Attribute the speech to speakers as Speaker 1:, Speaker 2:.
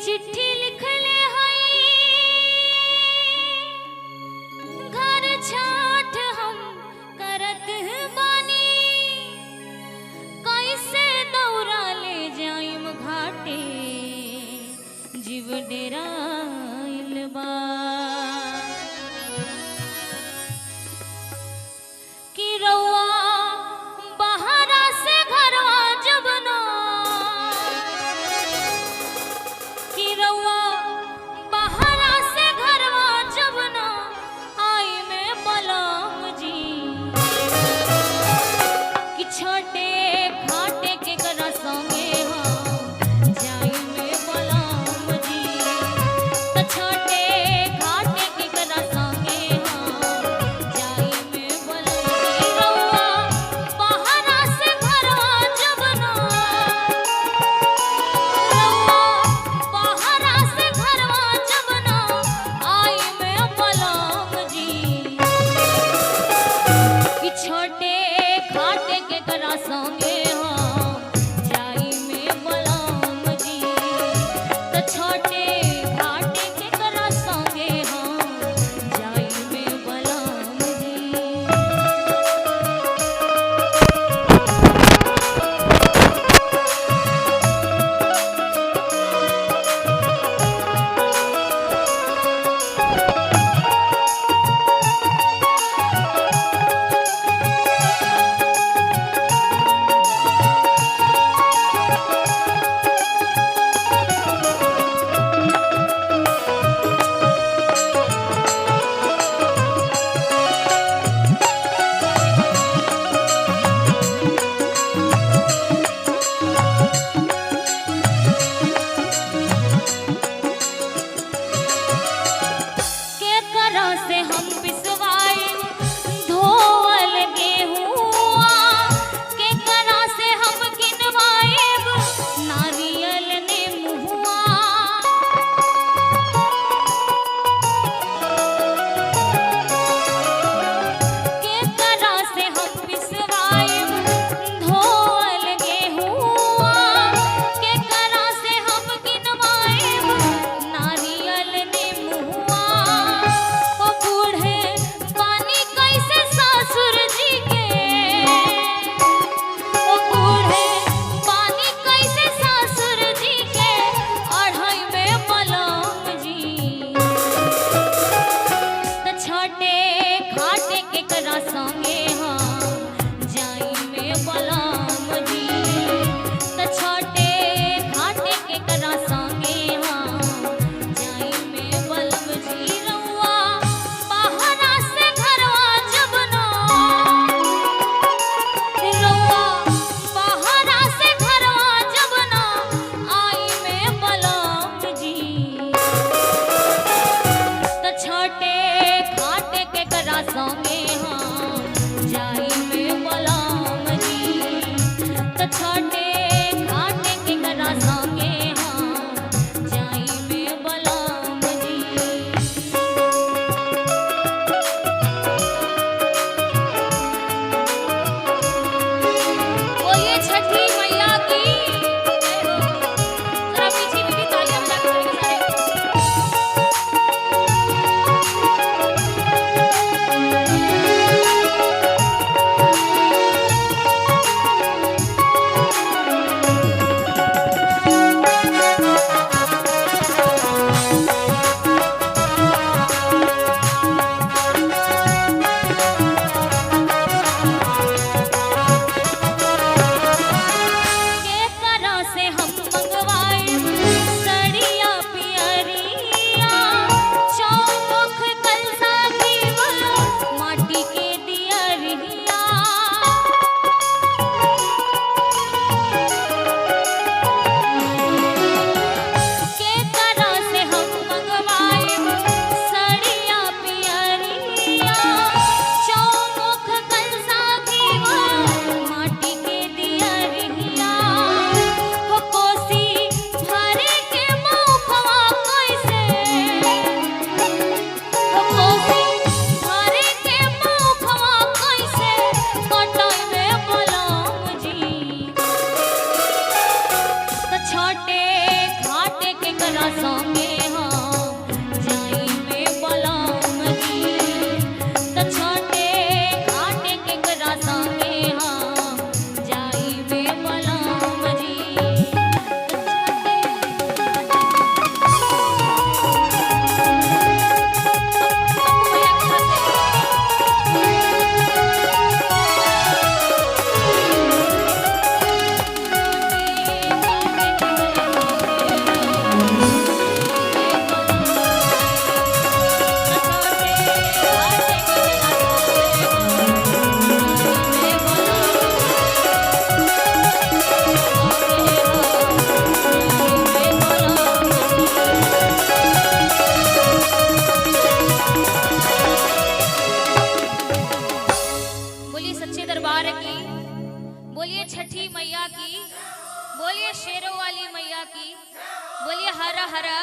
Speaker 1: चिट्ठी लिखले हई घर छाठ हम करत बानी कैसे दौरा ले जाइम घाटे जीव डेराइल बा कि रउआ बहरा से घरवा जब ना कि रउआ बहरा से घरवा जब ना आई में बलम जी कि छोटे घाटे के करा संगे हम जाई में बलम जी त छोटे घाटे के करा संगे हम जाई में बलम जी रउआ बहरा से घरवा जब ना रउआ बहरा से घरवा जब ना आई में बलम जी कि छोटे घाटे के करा संगे हम जाई में बलम जी त छोटे घाटे के करा संगे हम जाई में बलम जी। बोलिए छठी मैया की, बोलिए शेरों वाली मैया की, बोलिए हरा हरा